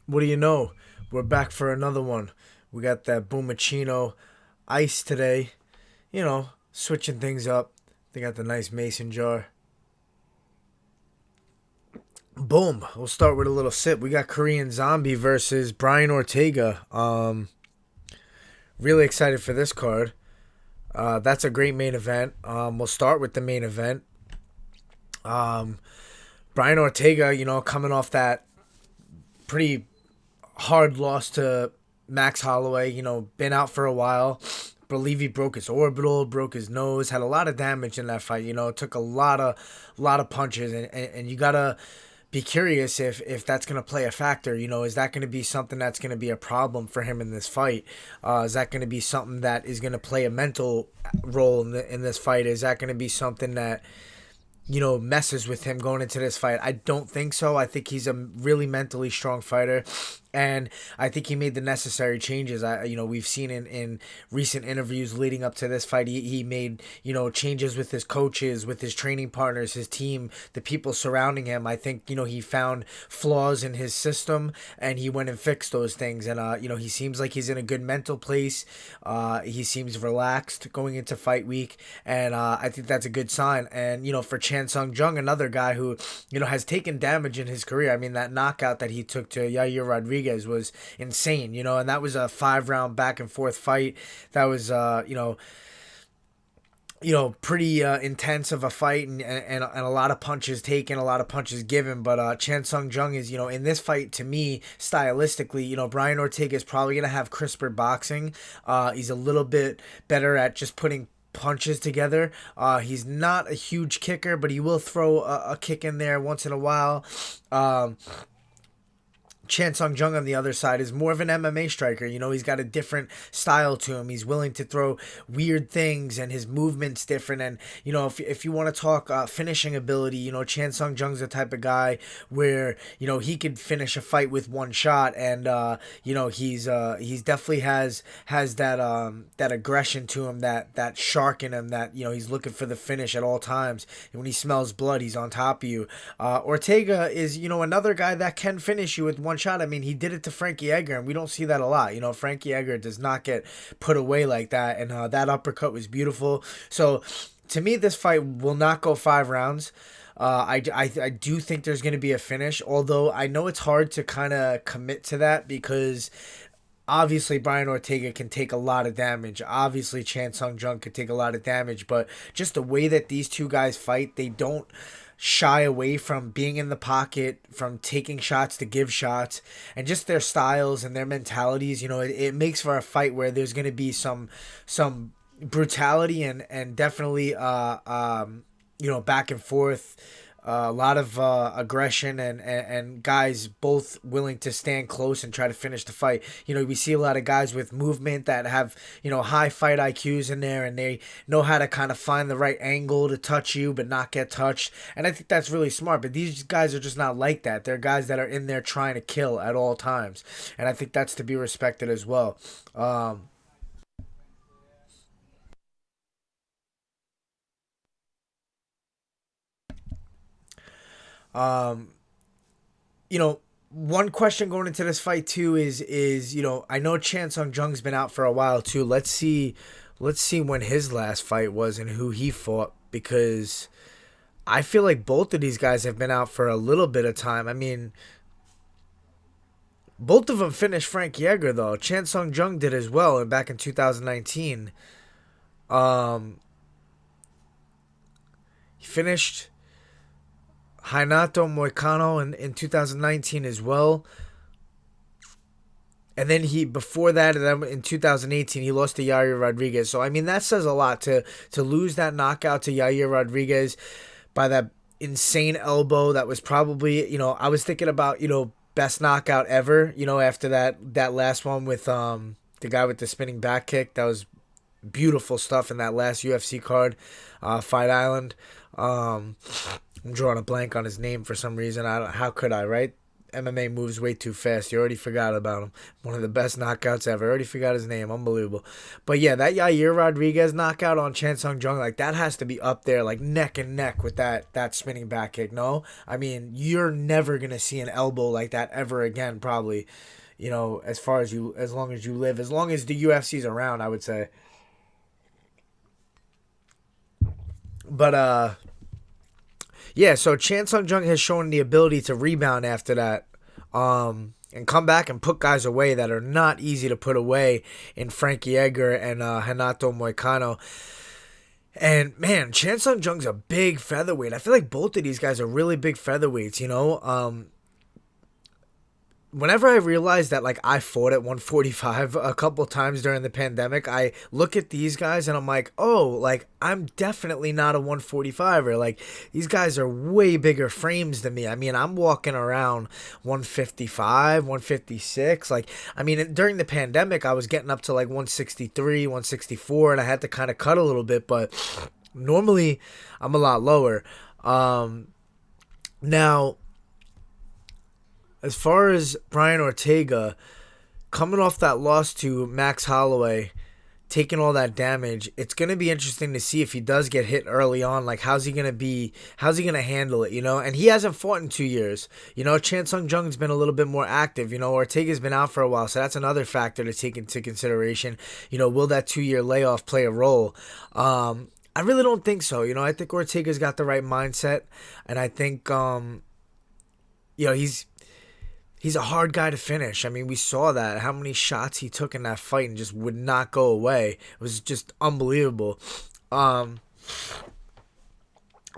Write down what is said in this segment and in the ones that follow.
What do you know? We're back for another one. We got that Boomachino ice today. Switching things up. They got the nice mason jar. Boom. We'll start with a little sip. We got Korean Zombie versus Brian Ortega. Really excited for this card. That's a great main event. We'll start with the main event. Um, Brian Ortega, coming off that pretty hard loss to Max Holloway. Been out for a while. Believe he broke his orbital, broke his nose, had a lot of damage in that fight. Took a lot of punches, and you gotta be curious if that's gonna play a factor. Is that gonna be something that's gonna be a problem for him in this fight? Is that gonna be something that is gonna play a mental role in this fight? Is that gonna be something that messes with him going into this fight? I don't think so. I think he's a really mentally strong fighter, and I think he made the necessary changes. We've seen in recent interviews leading up to this fight, he made changes with his coaches, with his training partners, his team, the people surrounding him. I think he found flaws in his system and he went and fixed those things. And he seems like he's in a good mental place. He seems relaxed going into fight week, and I think that's a good sign. And for Chan Sung Jung, another guy who has taken damage in his career. I mean, that knockout that he took to Yair Rodriguez was insane, and that was a 5 round back and forth fight. That was pretty intense of a fight, and a lot of punches taken, a lot of punches given. But Chan Sung Jung is, in this fight, to me, stylistically, Brian Ortega is probably going to have crisper boxing. He's a little bit better at just putting punches together. He's not a huge kicker, but he will throw a kick in there once in a while. Chan Sung Jung on the other side is more of an MMA striker. He's got a different style to him. He's willing to throw weird things, and his movement's different. And if you want to talk finishing ability, Chan Sung Jung's the type of guy where he could finish a fight with one shot, and he's definitely has that aggression to him, that shark in him, that he's looking for the finish at all times. And when he smells blood, he's on top of you. Ortega is another guy that can finish you with one shot. I mean, he did it to Frankie Edgar, and we don't see that a lot. Frankie Edgar does not get put away like that, and that uppercut was beautiful. So, to me, this fight will not go 5 rounds. I do think there's going to be a finish, although I know it's hard to kind of commit to that because obviously Brian Ortega can take a lot of damage. Obviously Chan Sung Jung could take a lot of damage, but just the way that these two guys fight, they don't shy away from being in the pocket, from taking shots to give shots, and just their styles and their mentalities. It makes for a fight where there's going to be some brutality and definitely back and forth, a lot of aggression, and guys both willing to stand close and try to finish the fight. We see a lot of guys with movement that have, high fight IQs in there, and they know how to kind of find the right angle to touch you but not get touched. And I think that's really smart. But these guys are just not like that. They're guys that are in there trying to kill at all times. And I think that's to be respected as well. Um, um, you know, One question going into this fight too is I know Chan Sung Jung's been out for a while too. Let's see when his last fight was and who he fought, because I feel like both of these guys have been out for a little bit of time. I mean, both of them finished Frank Yeager though. Chan Sung Jung did as well, and back in 2019, um, he finished Hainato Moicano in 2019 as well. And then before that, in 2018, he lost to Yair Rodriguez. So I mean, that says a lot to lose that knockout to Yair Rodriguez by that insane elbow. That was probably, I was thinking about, best knockout ever. After that last one with the guy with the spinning back kick. That was beautiful stuff in that last UFC card, Fight Island. I'm drawing a blank on his name for some reason. I don't, how could I, right? MMA moves way too fast. You already forgot about him. One of the best knockouts ever. Already forgot his name. Unbelievable. But yeah, that Yair Rodriguez knockout on Chan Sung Jung, like that has to be up there, like neck and neck with that spinning back kick. No, I mean you're never gonna see an elbow like that ever again. Probably, as long as you live, as long as the UFC's around, I would say. But yeah, so Chan Sung Jung has shown the ability to rebound after that, and come back and put guys away that are not easy to put away in Frankie Edgar and Renato Moicano. And man, Chan Sung Jung's a big featherweight. I feel like both of these guys are really big featherweights. Whenever I realized that like I fought at 145 a couple times during the pandemic, I look at these guys and I'm like, oh, like I'm definitely not a 145er. Like these guys are way bigger frames than me. I mean, I'm walking around 155, 156. Like, I mean, during the pandemic, I was getting up to like 163, 164, and I had to kind of cut a little bit, but normally I'm a lot lower. Now, as far as Brian Ortega, coming off that loss to Max Holloway, taking all that damage, it's going to be interesting to see if he does get hit early on. Like, how's he going to handle it, And he hasn't fought in 2 years. Chan Sung Jung's been a little bit more active. Ortega's been out for a while, so that's another factor to take into consideration. Will that 2-year layoff play a role? I really don't think so. I think Ortega's got the right mindset, and I think, he's a hard guy to finish. I mean, we saw that, how many shots he took in that fight and just would not go away. It was just unbelievable. I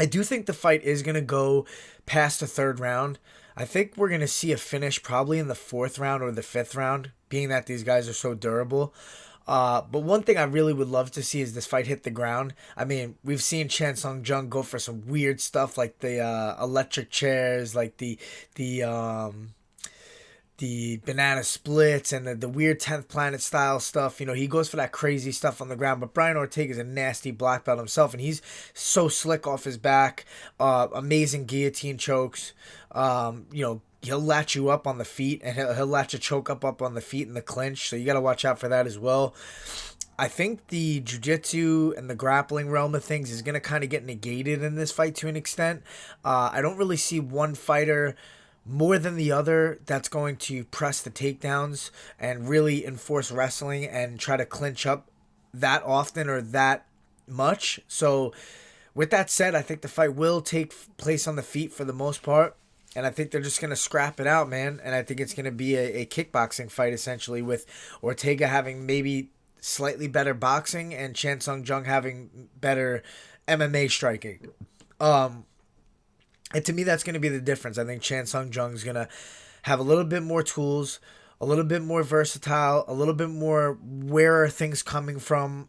do think the fight is going to go past the third round. I think we're going to see a finish probably in the fourth round or the fifth round, being that these guys are so durable. But one thing I really would love to see is this fight hit the ground. I mean, we've seen Chan Sung Jung go for some weird stuff like the electric chairs, like the banana splits and the weird 10th planet style stuff. He goes for that crazy stuff on the ground. But Brian Ortega is a nasty black belt himself, and he's so slick off his back. Amazing guillotine chokes. He'll latch you up on the feet, and he'll latch a choke up on the feet in the clinch. So you got to watch out for that as well. I think the jiu-jitsu and the grappling realm of things is going to kind of get negated in this fight to an extent. I don't really see one fighter more than the other that's going to press the takedowns and really enforce wrestling and try to clinch up that often or that much. So with that said, I think the fight will take place on the feet for the most part, and I think they're just going to scrap it out, man. And I think it's going to be a kickboxing fight essentially, with Ortega having maybe slightly better boxing and Chan Sung Jung having better MMA striking. And to me, that's going to be the difference. I think Chan Sung Jung is going to have a little bit more tools, a little bit more versatile, a little bit more where are things coming from,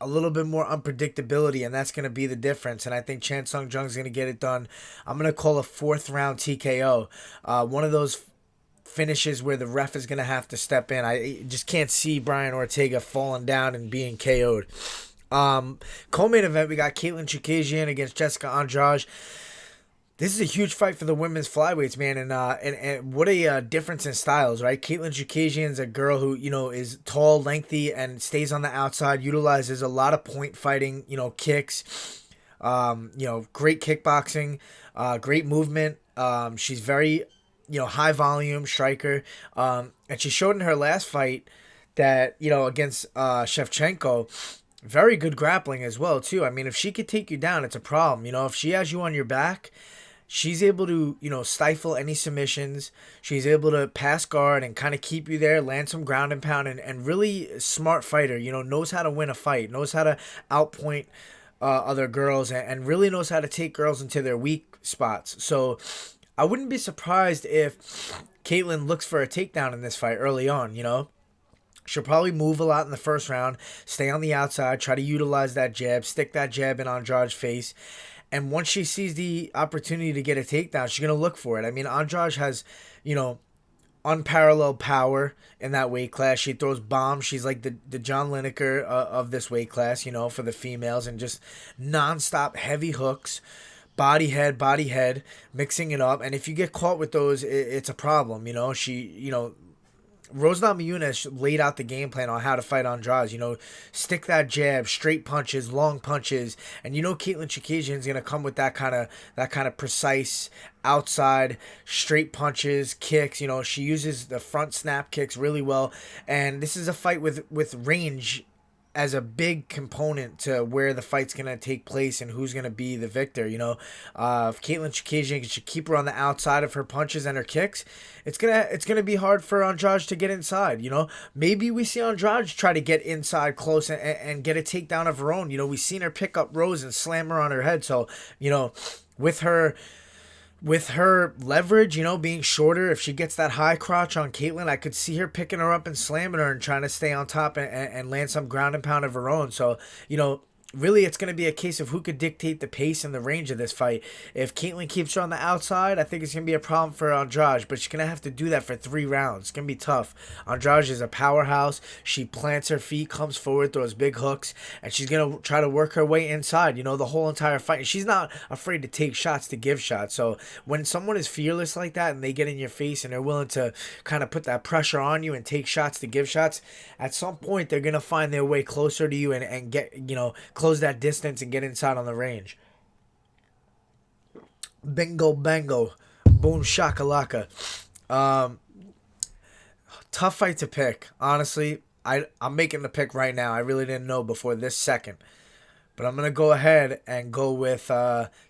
a little bit more unpredictability, and that's going to be the difference. And I think Chan Sung Jung is going to get it done. I'm going to call a fourth round TKO. One of those finishes where the ref is going to have to step in. I just can't see Brian Ortega falling down and being KO'd. Co-main event, we got Caitlyn Chaucasian against Jessica Andraj. This is a huge fight for the women's flyweights, man, and what a difference in styles, right? Caitlyn Chaucasian's a girl who, is tall, lengthy, and stays on the outside, utilizes a lot of point fighting, kicks, great kickboxing, great movement. She's very, high volume striker, and she showed in her last fight that, against Shevchenko, very good grappling as well, too. I mean, if she could take you down, it's a problem. If she has you on your back, she's able to, stifle any submissions. She's able to pass guard and kind of keep you there, land some ground and pound, and really smart fighter, knows how to win a fight, knows how to outpoint other girls, and really knows how to take girls into their weak spots. So I wouldn't be surprised if Caitlyn looks for a takedown in this fight early on, She'll probably move a lot in the first round, stay on the outside, try to utilize that jab, stick that jab in Andraj's face. And once she sees the opportunity to get a takedown, she's going to look for it. I mean, Andraj has, unparalleled power in that weight class. She throws bombs. She's like the John Lineker of this weight class, for the females, and just nonstop heavy hooks. body head, mixing it up. And if you get caught with those, it's a problem. Rose Namajunas laid out the game plan on how to fight Andraj. Stick that jab, straight punches, long punches, and Caitlyn Chaucasian is gonna come with that kind of precise outside straight punches, kicks. She uses the front snap kicks really well, and this is a fight with range as a big component to where the fight's gonna take place and who's gonna be the victor. If Caitlyn Chaucasian should keep her on the outside of her punches and her kicks, it's gonna be hard for Andraj to get inside. Maybe we see Andraj try to get inside close and get a takedown of her own. We've seen her pick up Rose and slam her on her head. So with her. With her leverage, being shorter, if she gets that high crotch on Caitlyn, I could see her picking her up and slamming her and trying to stay on top and land some ground and pound of her own. So, really it's going to be a case of who could dictate the pace and the range of this fight. If Caitlyn keeps her on the outside, I think it's going to be a problem for Andraj, but she's going to have to do that for 3 rounds. It's going to be tough. Andraj is a powerhouse. She plants her feet, comes forward, throws big hooks, and she's going to try to work her way inside, the whole entire fight. And she's not afraid to take shots, to give shots. So when someone is fearless like that and they get in your face and they're willing to kind of put that pressure on you and take shots to give shots, at some point they're going to find their way closer to you and get, close that distance and get inside on the range. Bingo bango. Boom shakalaka. Tough fight to pick. Honestly, I'm making the pick right now. I really didn't know before this second. But I'm going to go ahead and go with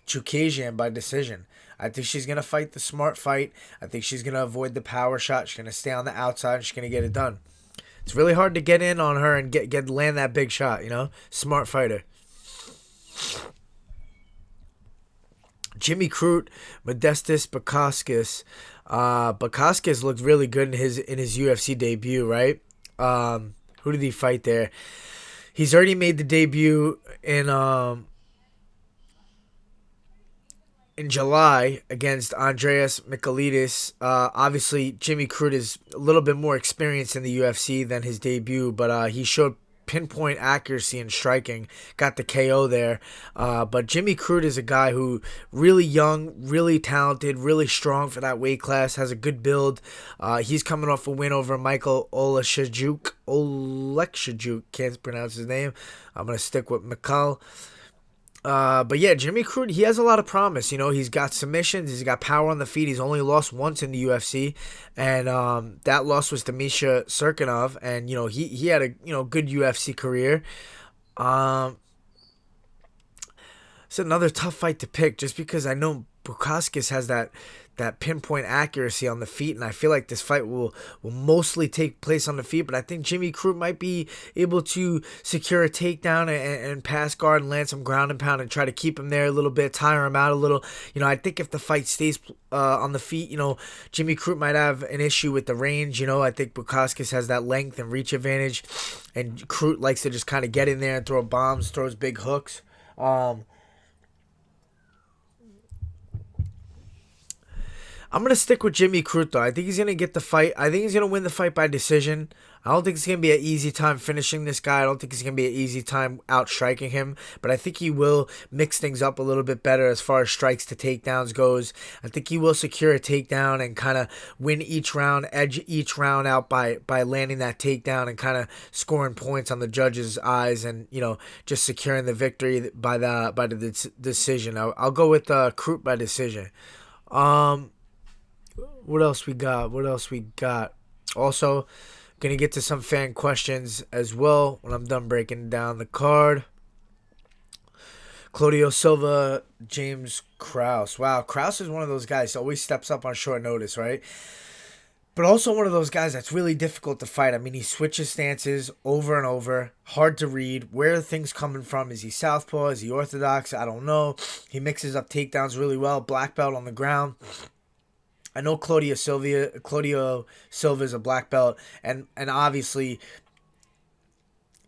Chaucasian by decision. I think she's going to fight the smart fight. I think she's going to avoid the power shot. She's going to stay on the outside and she's going to get it done. It's really hard to get in on her and land that big shot, Smart fighter. Jimmy Crute, Modestas Bukauskas. Bukauskas looked really good in his UFC debut, right? Who did he fight there? He's already made the debut in July against Andreas Michailidis. Obviously, Jimmy Crute is a little bit more experienced in the UFC than his debut, but he showed pinpoint accuracy in striking, got the KO there. But Jimmy Crute is a guy who really young, really talented, really strong for that weight class, has a good build. He's coming off a win over Michael Oleksiejczuk. Can't pronounce his name. I'm going to stick with Mikhail. But yeah, Jimmy Crute, he has a lot of promise. He's got submissions, he's got power on the feet. He's only lost once in the UFC, and that loss was to Misha Serkinov, and he had a good UFC career. It's another tough fight to pick, just because I know Bukauskas has that pinpoint accuracy on the feet, and I feel like this fight will mostly take place on the feet, but I think Jimmy Crute might be able to secure a takedown and pass guard and land some ground and pound and try to keep him there a little bit, tire him out a little. I think if the fight stays on the feet, Jimmy Crute might have an issue with the range. I think Bukauskas has that length and reach advantage, and Crute likes to just kind of get in there and throw bombs, throws big hooks. I'm going to stick with Jimmy Crute, though. I think he's going to get the fight. I think he's going to win the fight by decision. I don't think it's going to be an easy time finishing this guy. I don't think it's going to be an easy time outstriking him. But I think he will mix things up a little bit better as far as strikes to takedowns goes. I think he will secure a takedown and kind of win each round, edge each round out by landing that takedown and kind of scoring points on the judge's eyes and, just securing the victory by the decision. I'll go with Crute by decision. What else we got? Also, going to get to some fan questions as well when I'm done breaking down the card. Claudio Silva, James Krause. Wow, Krause is one of those guys who always steps up on short notice, right? But also one of those guys that's really difficult to fight. I mean, he switches stances over and over. Hard to read. Where are things coming from? Is he southpaw? Is he orthodox? I don't know. He mixes up takedowns really well. Black belt on the ground. I know Claudio Silva is a black belt, and obviously,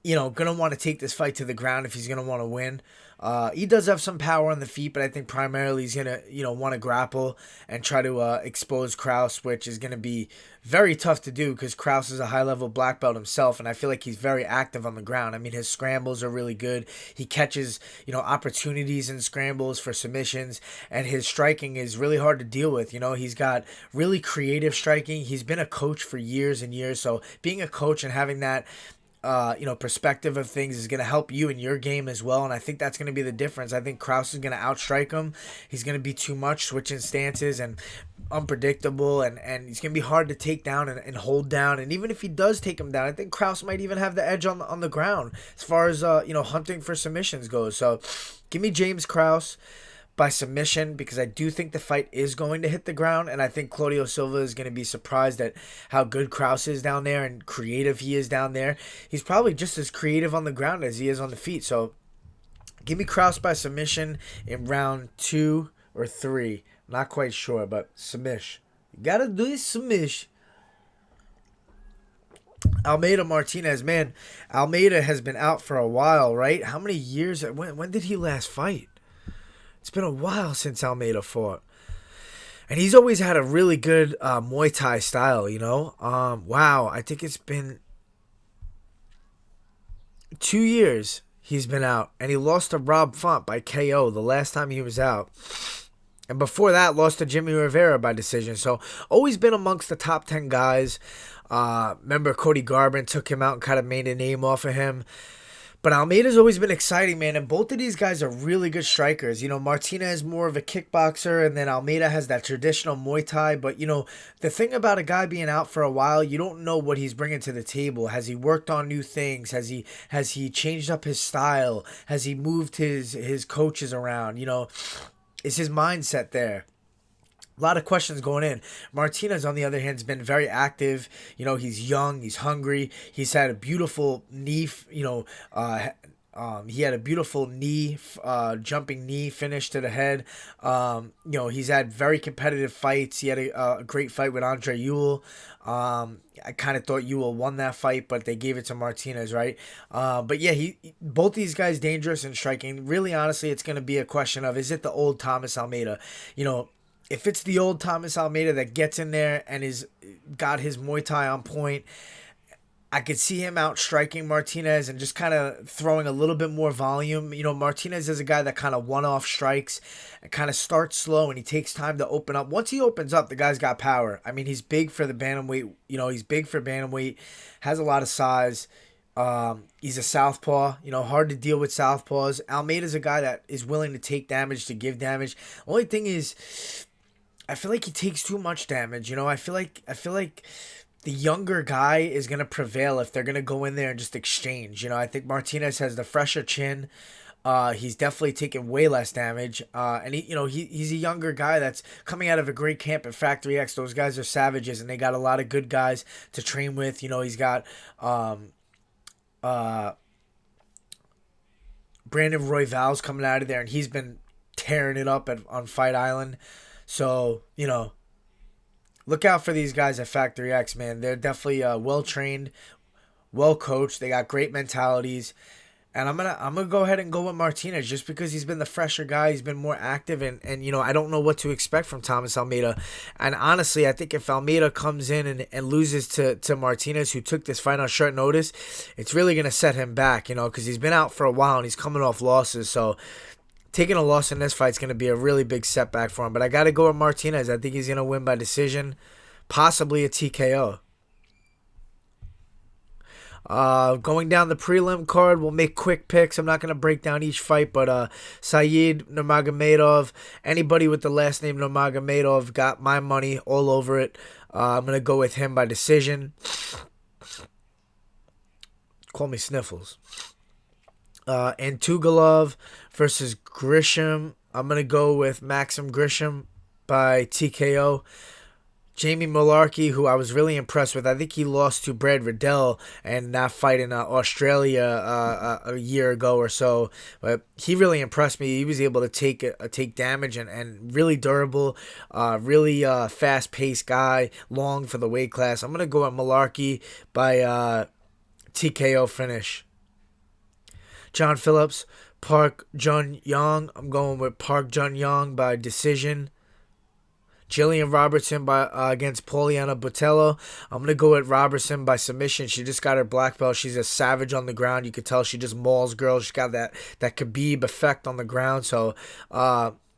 gonna want to take this fight to the ground if he's gonna want to win. He does have some power on the feet, but I think primarily he's gonna, want to grapple and try to expose Kraus, which is gonna be very tough to do because Kraus is a high level black belt himself, and I feel like he's very active on the ground. I mean, his scrambles are really good. He catches, opportunities in scrambles for submissions, and his striking is really hard to deal with. He's got really creative striking. He's been a coach for years and years, so being a coach and having that perspective of things is going to help you in your game as well. And I think that's going to be the difference. I think Kraus is going to outstrike him. He's going to be too much switching stances and unpredictable, and he's going to be hard to take down and hold down. And even if he does take him down, I think Kraus might even have the edge on the ground as far as, hunting for submissions goes. So give me James Kraus by submission, because I do think the fight is going to hit the ground, and I think Claudio Silva is going to be surprised at how good Kraus is down there and creative he is down there. He's probably just as creative on the ground as he is on the feet. So give me Kraus by submission in round 2 or 3. I'm not quite sure, but submission. You got to do this submission. Almeida Martinez, man, Almeida has been out for a while, right? How many years? When did he last fight? It's been a while since Almeida fought. And he's always had a really good Muay Thai style, Wow, I think it's been 2 years he's been out. And he lost to Rob Font by KO the last time he was out. And before that, lost to Jimmy Rivera by decision. So always been amongst the top 10 guys. Remember Cody Garbrandt took him out and kind of made a name off of him. But Almeida's always been exciting, man, and both of these guys are really good strikers. Martinez is more of a kickboxer, and then Almeida has that traditional Muay Thai. But, the thing about a guy being out for a while, you don't know what he's bringing to the table. Has he worked on new things? Has he changed up his style? Has he moved his coaches around? Is his mindset there? A lot of questions going in. Martinez, on the other hand, has been very active. He's young. He's hungry. He's had a beautiful knee, he had a beautiful knee, jumping knee finish to the head. He's had very competitive fights. He had a great fight with Andraj Ewell. I kind of thought Ewell won that fight, but they gave it to Martinez, right? But yeah, both these guys dangerous in striking. Really, honestly, it's going to be a question of, is it the old Thomas Almeida? If it's the old Thomas Almeida that gets in there and is got his Muay Thai on point, I could see him out striking Martinez and just kind of throwing a little bit more volume. Martinez is a guy that kind of one-off strikes and kind of starts slow, and he takes time to open up. Once he opens up, the guy's got power. I mean, he's big for the bantamweight. He's big for bantamweight, has a lot of size. He's a southpaw, hard to deal with southpaws. Almeida's a guy that is willing to take damage, to give damage. Only thing is, I feel like he takes too much damage. I feel like the younger guy is gonna prevail if they're gonna go in there and just exchange. I think Martinez has the fresher chin. He's definitely taken way less damage. And he's a younger guy that's coming out of a great camp at Factory X. Those guys are savages, and they got a lot of good guys to train with. He's got Brandon Royval's coming out of there, and he's been tearing it up on Fight Island. So, look out for these guys at Factory X, man. They're definitely well-trained, well-coached. They got great mentalities. And I'm gonna go ahead and go with Martinez just because he's been the fresher guy. He's been more active, and I don't know what to expect from Thomas Almeida. And honestly, I think if Almeida comes in and loses to Martinez, who took this fight on short notice, it's really going to set him back, because he's been out for a while and he's coming off losses. So taking a loss in this fight is going to be a really big setback for him. But I got to go with Martinez. I think he's going to win by decision, possibly a TKO. Going down the prelim card, we'll make quick picks. I'm not going to break down each fight, but Saeed Nurmagomedov, anybody with the last name Nurmagomedov, got my money all over it. I'm going to go with him by decision. Call me Sniffles. And Tugalov versus Grisham. I'm going to go with Maxim Grisham by TKO. Jamie Mularkey, who I was really impressed with. I think he lost to Brad Riddell and that fight in Australia a year ago or so. But he really impressed me. He was able to take damage and really durable, really fast-paced guy, long for the weight class. I'm going to go with Mularkey by TKO finish. John Phillips, Park Jun Young. I'm going with Park Jun Young by decision. Jillian Robertson by against Poliana Botello. I'm gonna go with Robertson by submission. She just got her black belt. She's a savage on the ground. You could tell she just mauls girls. She's got that Khabib effect on the ground. So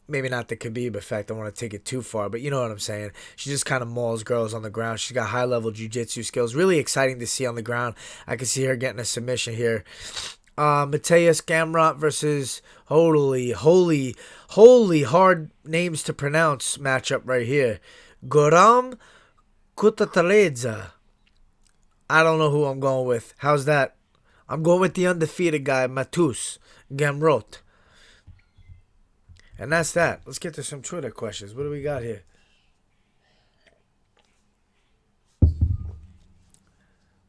maybe not the Khabib effect. I don't want to take it too far, but you know what I'm saying. She just kind of mauls girls on the ground. She's got high level jiu-jitsu skills. Really exciting to see on the ground. I can see her getting a submission here. Mateus Gamrot versus holy hard names to pronounce matchup right here. Goram Kutataleza. I don't know who I'm going with. How's that? I'm going with the undefeated guy, Mateus Gamrot. And that's that. Let's get to some Twitter questions. What do we got here?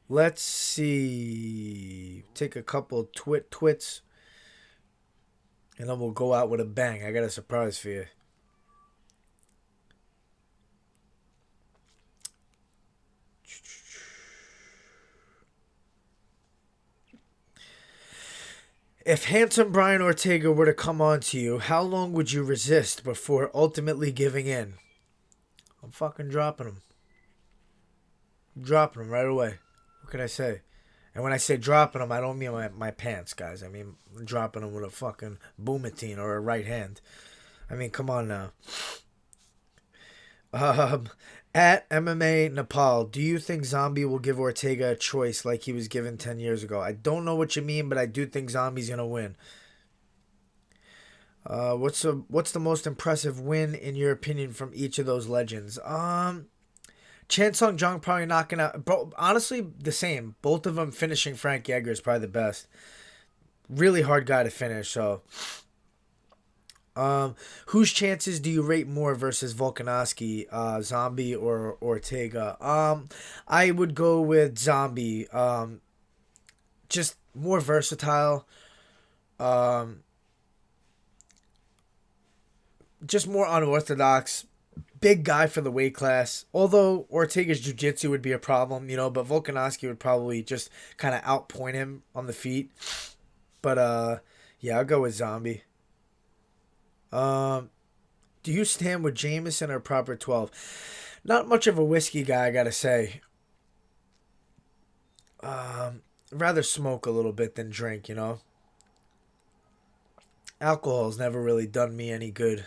Let's see. Take a couple twits. And then we'll go out with a bang. I got a surprise for you. If handsome Brian Ortega were to come on to you, how long would you resist before ultimately giving in? I'm fucking dropping him. I'm dropping him right away. What can I say? And when I say dropping them, I don't mean my pants, guys. I mean dropping them with a fucking boomatine or a right hand. I mean, come on now. At MMA Nepal, do you think Zombie will give Ortega a choice like he was given 10 years ago? I don't know what you mean, but I do think Zombie's going to win. What's the most impressive win, in your opinion, from each of those legends? Chan Sung Jung probably knocking out. Bro, honestly, the same. Both of them finishing Frank Yeager is probably the best. Really hard guy to finish. So, whose chances do you rate more versus Volkanovski, Zombie or Ortega? I would go with Zombie. Just more versatile. Just more unorthodox. Big guy for the weight class. Although Ortega's jiu-jitsu would be a problem, but Volkanovski would probably just kind of outpoint him on the feet. But yeah, I'll go with Zombie. Do you stand with Jameson or Proper 12? Not much of a whiskey guy, I gotta say. Rather smoke a little bit than drink, Alcohol's never really done me any good.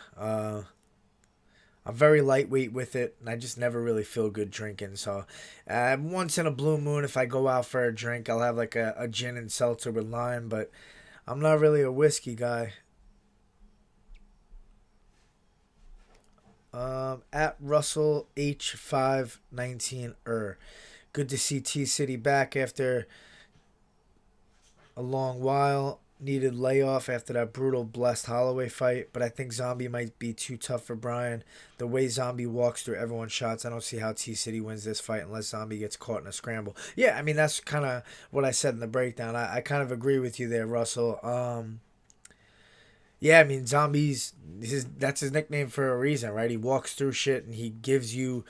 I'm very lightweight with it, and I just never really feel good drinking. So, once in a blue moon, if I go out for a drink, I'll have like a gin and seltzer with lime, but I'm not really a whiskey guy. At Russell H519 good to see T City back after a long while. Needed layoff after that brutal Blessed Holloway fight, but I think Zombie might be too tough for Brian. The way Zombie walks through everyone's shots, I don't see how T-City wins this fight unless Zombie gets caught in a scramble. Yeah, I mean, that's kind of what I said in the breakdown. I kind of agree with you there, Russell. Yeah, I mean, that's his nickname for a reason, right? He walks through shit and he gives you,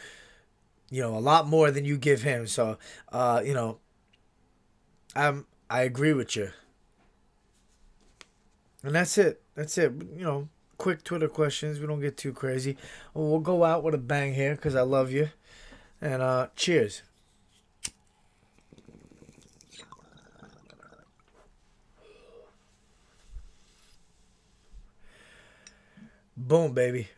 a lot more than you give him. So, I agree with you. And that's it. Quick Twitter questions. We don't get too crazy. We'll go out with a bang here because I love you. And cheers. Boom, baby.